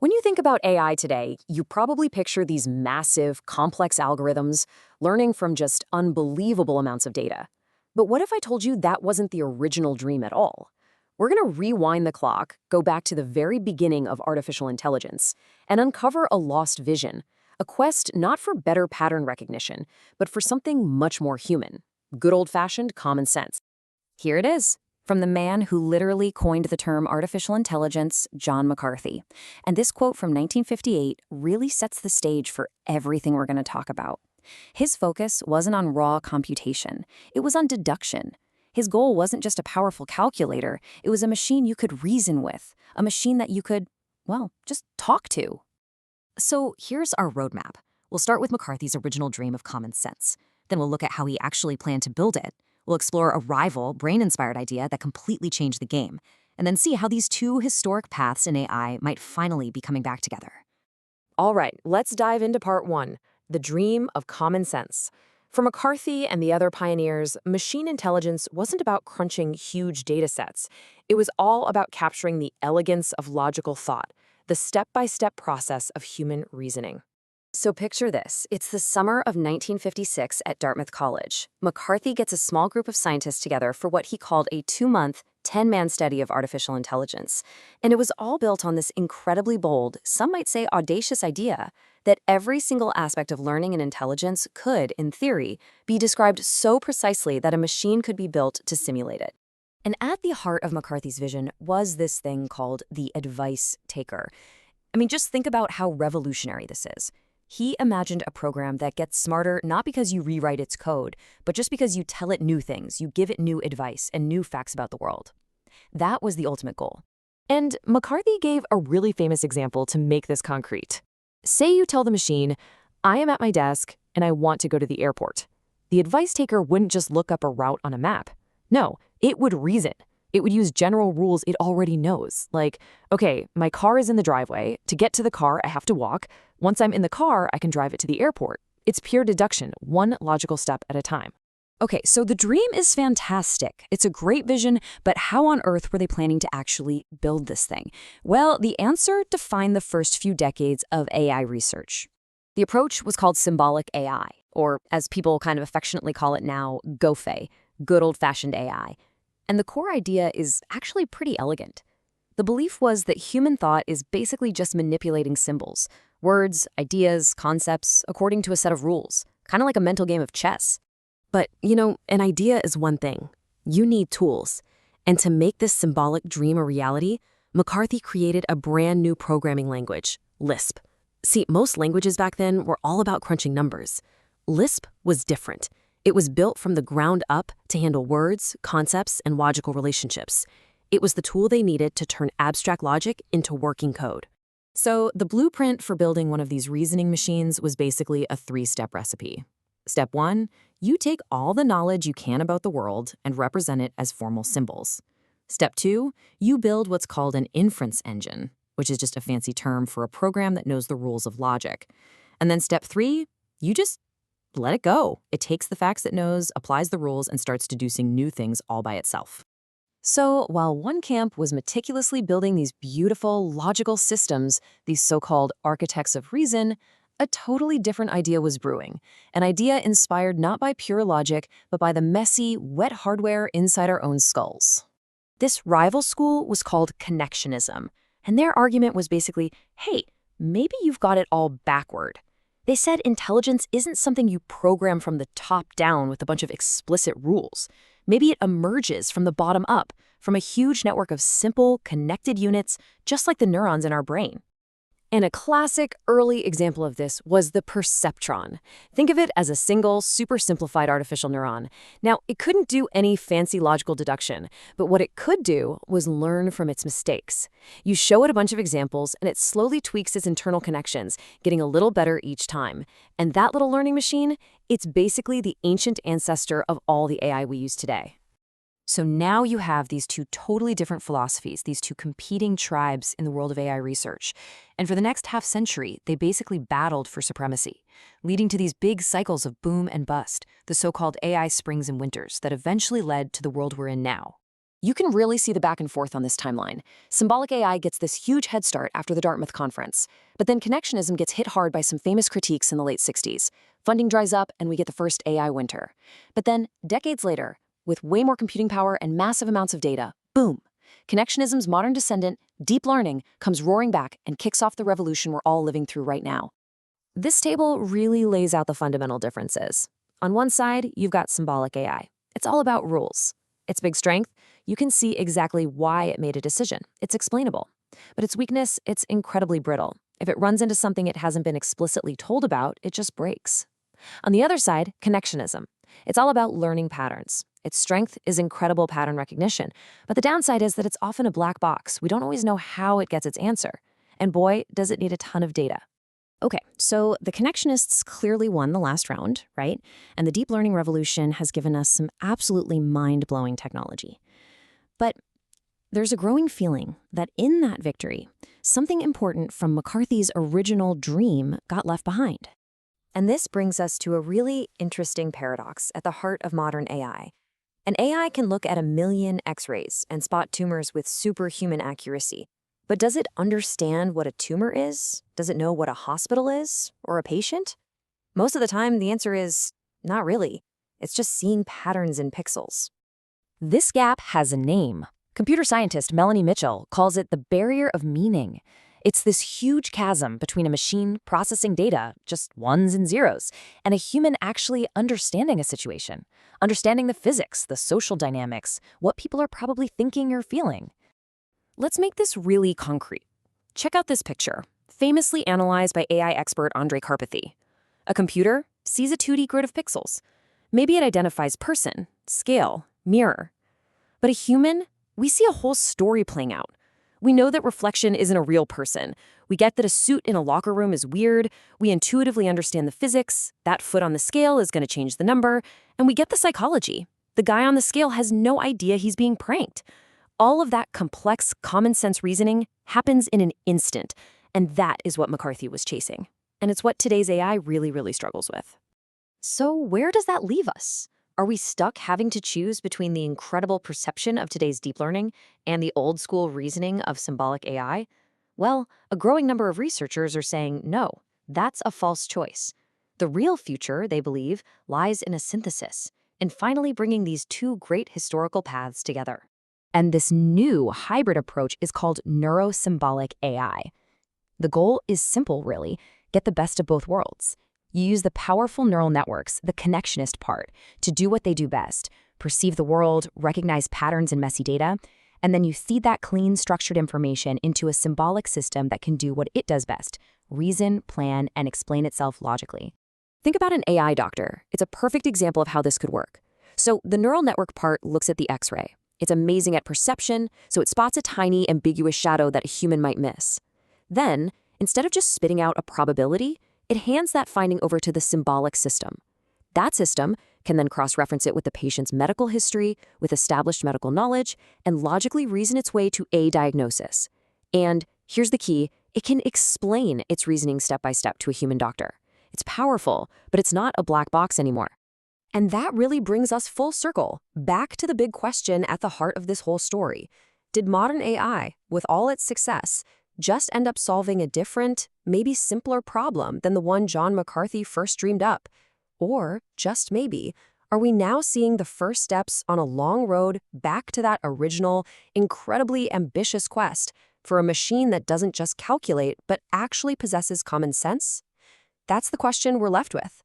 When you think about AI today, you probably picture these massive, complex algorithms learning from just unbelievable amounts of data. But what if I told you that wasn't the original dream at all? We're going to rewind the clock, go back to the very beginning of artificial intelligence, and uncover a lost vision, a quest not for better pattern recognition, but for something much more human, good old-fashioned common sense. Here it is, from the man who literally coined the term artificial intelligence, John McCarthy. And this quote from 1958 really sets the stage for everything we're going to talk about. His focus wasn't on raw computation. It was on deduction. His goal wasn't just a powerful calculator. It was a machine you could reason with, a machine that you could, well, just talk to. So here's our roadmap. We'll start with McCarthy's original dream of common sense. Then we'll look at how he actually planned to build it. We'll explore a rival, brain-inspired idea that completely changed the game, and then see how these two historic paths in AI might finally be coming back together. All right, let's dive into part one, the dream of common sense. For McCarthy and the other pioneers, machine intelligence wasn't about crunching huge data sets. It was all about capturing the elegance of logical thought, the step-by-step process of human reasoning. So picture this. It's the summer of 1956 at Dartmouth College. McCarthy gets a small group of scientists together for what he called a 2-month, 10-man study of artificial intelligence. And it was all built on this incredibly bold, some might say audacious idea that every single aspect of learning and intelligence could, in theory, be described so precisely that a machine could be built to simulate it. And at the heart of McCarthy's vision was this thing called the advice taker. I mean, just think about how revolutionary this is. He imagined a program that gets smarter not because you rewrite its code, but just because you tell it new things, you give it new advice and new facts about the world. That was the ultimate goal. And McCarthy gave a really famous example to make this concrete. Say you tell the machine, I am at my desk and I want to go to the airport. The advice taker wouldn't just look up a route on a map. No, it would reason. It would use general rules it already knows, like, okay, my car is in the driveway. To get to the car, I have to walk. Once I'm in the car, I can drive it to the airport. It's pure deduction, one logical step at a time. Okay, so the dream is fantastic. It's a great vision, but how on earth were they planning to actually build this thing? Well, the answer defined the first few decades of AI research. The approach was called symbolic AI, or as people kind of affectionately call it now, GOFAE, good old-fashioned AI. And the core idea is actually pretty elegant. The belief was that human thought is basically just manipulating symbols, words, ideas, concepts, according to a set of rules, kind of like a mental game of chess. But, an idea is one thing. You need tools. And to make this symbolic dream a reality, McCarthy created a brand new programming language, LISP. See, most languages back then were all about crunching numbers. LISP was different. It was built from the ground up to handle words, concepts, and logical relationships. It was the tool they needed to turn abstract logic into working code. So the blueprint for building one of these reasoning machines was basically a 3-step recipe. Step 1, you take all the knowledge you can about the world and represent it as formal symbols. Step 2, you build what's called an inference engine, which is just a fancy term for a program that knows the rules of logic. And then step 3, you just let it go. It takes the facts it knows, applies the rules, and starts deducing new things all by itself. So while one camp was meticulously building these beautiful, logical systems, these so-called architects of reason, a totally different idea was brewing. An idea inspired not by pure logic, but by the messy, wet hardware inside our own skulls. This rival school was called connectionism, and their argument was basically, hey, maybe you've got it all backward. They said intelligence isn't something you program from the top down with a bunch of explicit rules. Maybe it emerges from the bottom up, from a huge network of simple, connected units, just like the neurons in our brain. And a classic early example of this was the perceptron. Think of it as a single, super simplified artificial neuron. Now, it couldn't do any fancy logical deduction, but what it could do was learn from its mistakes. You show it a bunch of examples, and it slowly tweaks its internal connections, getting a little better each time. And that little learning machine, it's basically the ancient ancestor of all the AI we use today. So now you have these two totally different philosophies, these two competing tribes in the world of AI research. And for the next half-century, they basically battled for supremacy, leading to these big cycles of boom and bust, the so-called AI springs and winters that eventually led to the world we're in now. You can really see the back and forth on this timeline. Symbolic AI gets this huge head start after the Dartmouth conference. But then connectionism gets hit hard by some famous critiques in the late 60s. Funding dries up, and we get the first AI winter. But then, decades later, with way more computing power and massive amounts of data, boom! Connectionism's modern descendant, deep learning, comes roaring back and kicks off the revolution we're all living through right now. This table really lays out the fundamental differences. On one side, you've got symbolic AI. It's all about rules. Its big strength, you can see exactly why it made a decision. It's explainable. But its weakness, it's incredibly brittle. If it runs into something it hasn't been explicitly told about, it just breaks. On the other side, connectionism. It's all about learning patterns. Its strength is incredible pattern recognition, but the downside is that it's often a black box. We don't always know how it gets its answer. And boy, does it need a ton of data. Okay, so the connectionists clearly won the last round, right? And the deep learning revolution has given us some absolutely mind-blowing technology. But there's a growing feeling that in that victory, something important from McCarthy's original dream got left behind. And this brings us to a really interesting paradox at the heart of modern AI. An AI can look at 1 million X-rays and spot tumors with superhuman accuracy. But does it understand what a tumor is? Does it know what a hospital is? Or a patient? Most of the time, the answer is not really. It's just seeing patterns in pixels. This gap has a name. Computer scientist Melanie Mitchell calls it the barrier of meaning. It's this huge chasm between a machine processing data, just ones and zeros, and a human actually understanding a situation, understanding the physics, the social dynamics, what people are probably thinking or feeling. Let's make this really concrete. Check out this picture, famously analyzed by AI expert Andre Carpathy. A computer sees a 2D grid of pixels. Maybe it identifies person, scale, mirror. But a human, we see a whole story playing out. We know that reflection isn't a real person. We get that a suit in a locker room is weird. We intuitively understand the physics. That foot on the scale is going to change the number. And we get the psychology. The guy on the scale has no idea he's being pranked. All of that complex, common-sense reasoning happens in an instant, and that is what McCarthy was chasing. And it's what today's AI really, really struggles with. So where does that leave us? Are we stuck having to choose between the incredible perception of today's deep learning and the old-school reasoning of symbolic AI? Well, a growing number of researchers are saying no, that's a false choice. The real future, they believe, lies in a synthesis, in finally bringing these two great historical paths together. And this new hybrid approach is called neurosymbolic AI. The goal is simple, really. Get the best of both worlds. You use the powerful neural networks, the connectionist part, to do what they do best, perceive the world, recognize patterns in messy data, and then you feed that clean, structured information into a symbolic system that can do what it does best, reason, plan, and explain itself logically. Think about an AI doctor. It's a perfect example of how this could work. So the neural network part looks at the X-ray. It's amazing at perception, so it spots a tiny, ambiguous shadow that a human might miss. Then, instead of just spitting out a probability, it hands that finding over to the symbolic system. That system can then cross-reference it with the patient's medical history, with established medical knowledge, and logically reason its way to a diagnosis. And here's the key, it can explain its reasoning step by step to a human doctor. It's powerful, but it's not a black box anymore. And that really brings us full circle, back to the big question at the heart of this whole story. Did modern AI, with all its success, just end up solving a different, maybe simpler problem than the one John McCarthy first dreamed up? Or, just maybe, are we now seeing the first steps on a long road back to that original, incredibly ambitious quest for a machine that doesn't just calculate, but actually possesses common sense? That's the question we're left with.